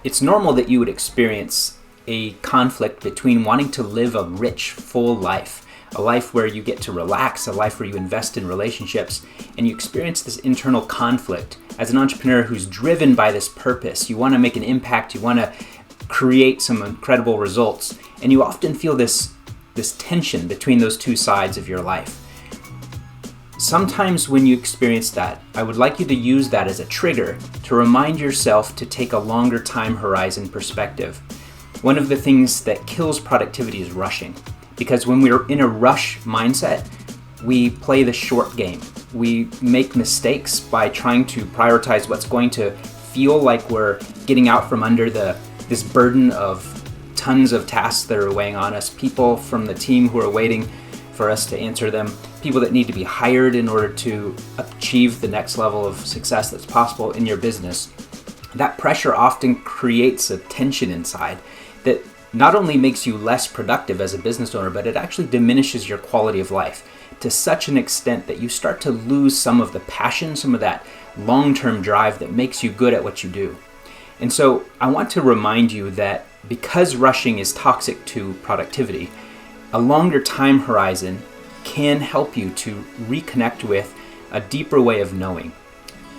it's normal that you would experience a conflict between wanting to live a rich, full life, a life where you get to relax, a life where you invest in relationships, and you experience this internal conflict. As an entrepreneur who's driven by this purpose, you want to make an impact, you want to create some incredible results, and you often feel this tension between those two sides of your life. Sometimes when you experience that, I would like you to use that as a trigger to remind yourself to take a longer time horizon perspective. One of the things that kills productivity is rushing, because when we're in a rush mindset, we play the short game. We make mistakes by trying to prioritize what's going to feel like we're getting out from under this burden of tons of tasks that are weighing on us, people from the team who are waiting for us to answer them, people that need to be hired in order to achieve the next level of success that's possible in your business. That pressure often creates a tension inside that not only makes you less productive as a business owner, but it actually diminishes your quality of life to such an extent that you start to lose some of the passion, some of that long-term drive that makes you good at what you do. And so I want to remind you that because rushing is toxic to productivity, a longer time horizon can help you to reconnect with a deeper way of knowing.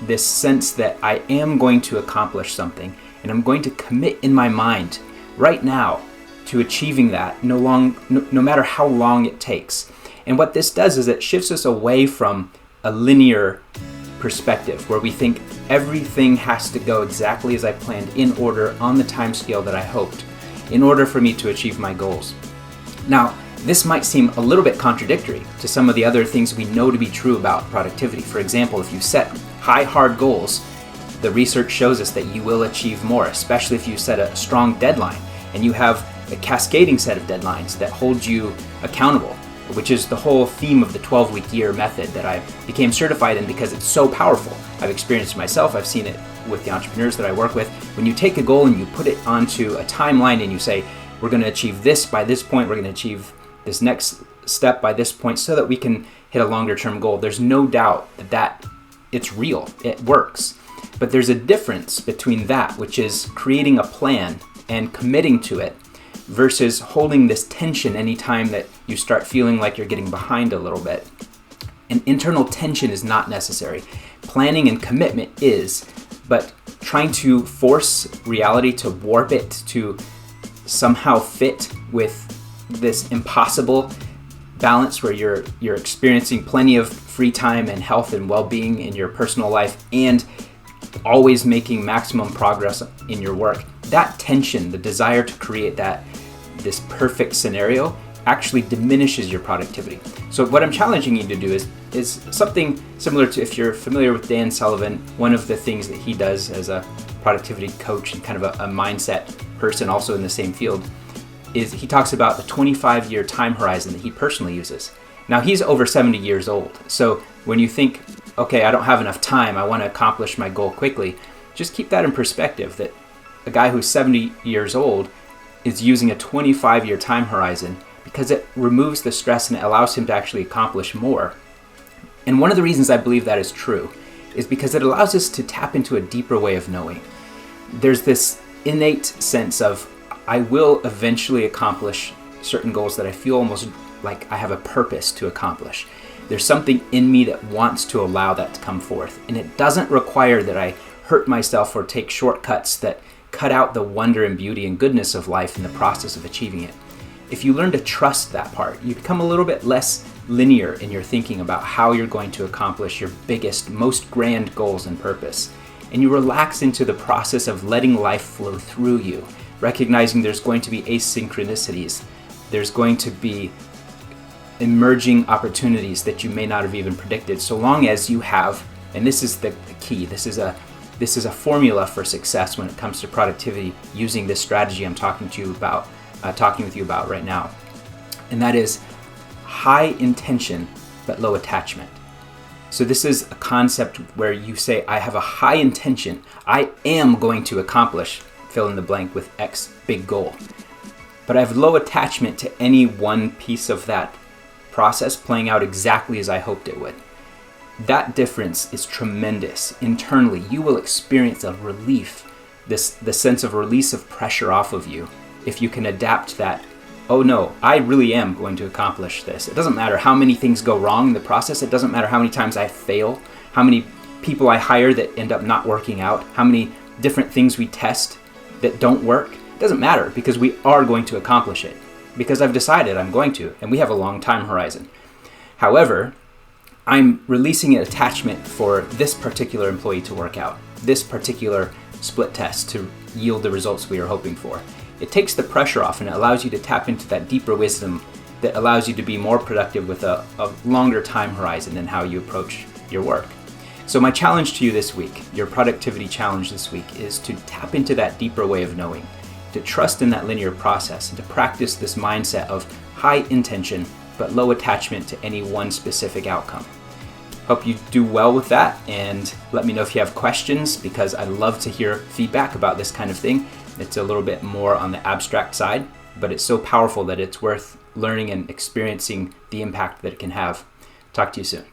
This sense that I am going to accomplish something and I'm going to commit in my mind right now to achieving that no matter how long it takes. And what this does is it shifts us away from a linear perspective where we think everything has to go exactly as I planned in order on the time scale that I hoped in order for me to achieve my goals. Now, this might seem a little bit contradictory to some of the other things we know to be true about productivity. For example, if you set high, hard goals, the research shows us that you will achieve more, especially if you set a strong deadline and you have a cascading set of deadlines that hold you accountable, which is the whole theme of the 12-week year method that I became certified in because it's so powerful. I've experienced it myself. I've seen it with the entrepreneurs that I work with. When you take a goal and you put it onto a timeline and you say, we're going to achieve this by this point, we're going to achieve this next step by this point so that we can hit a longer term goal. There's no doubt that it's real, it works. But there's a difference between that, which is creating a plan and committing to it, versus holding this tension anytime that you start feeling like you're getting behind a little bit. An internal tension is not necessary. Planning and commitment is, but trying to force reality to warp it to somehow fit with this impossible balance where you're experiencing plenty of free time and health and well-being in your personal life and always making maximum progress in your work. That tension, the desire to create this perfect scenario, actually diminishes your productivity. So what I'm challenging you to do is something similar to, if you're familiar with Dan Sullivan, one of the things that he does as a productivity coach and kind of a mindset person also in the same field, is he talks about the 25-year time horizon that he personally uses. Now, he's over 70 years old. So when you think, okay, I don't have enough time, I want to accomplish my goal quickly, just keep that in perspective, that a guy who's 70 years old is using a 25-year time horizon because it removes the stress and it allows him to actually accomplish more. And one of the reasons I believe that is true is because it allows us to tap into a deeper way of knowing. There's this innate sense of, I will eventually accomplish certain goals that I feel almost like I have a purpose to accomplish. There's something in me that wants to allow that to come forth. And it doesn't require that I hurt myself or take shortcuts that cut out the wonder and beauty and goodness of life in the process of achieving it. If you learn to trust that part, you become a little bit less linear in your thinking about how you're going to accomplish your biggest, most grand goals and purpose. And you relax into the process of letting life flow through you, recognizing there's going to be asynchronicities. There's going to be emerging opportunities that you may not have even predicted, so long as you have, and this is the key, this is a formula for success when it comes to productivity, using this strategy I'm talking with you about right now. And that is high intention, but low attachment. So this is a concept where you say, I have a high intention. I am going to accomplish, fill in the blank with X big goal. But I have low attachment to any one piece of that process playing out exactly as I hoped it would. That difference is tremendous. Internally, you will experience a relief the sense of release of pressure off of you, if you can adapt that, oh no, I really am going to accomplish this. It doesn't matter how many things go wrong in the process. It doesn't matter how many times I fail, how many people I hire that end up not working out, how many different things we test that don't work. It doesn't matter, because we are going to accomplish it, because I've decided I'm going to, and we have a long time horizon. However, I'm releasing an attachment for this particular employee to work out, this particular split test to yield the results we are hoping for. It takes the pressure off, and it allows you to tap into that deeper wisdom that allows you to be more productive with a longer time horizon in how you approach your work. So my challenge to you this week, your productivity challenge this week, is to tap into that deeper way of knowing, to trust in that linear process, and to practice this mindset of high intention but low attachment to any one specific outcome. Hope you do well with that, and let me know if you have questions, because I love to hear feedback about this kind of thing. It's a little bit more on the abstract side, but it's so powerful that it's worth learning and experiencing the impact that it can have. Talk to you soon.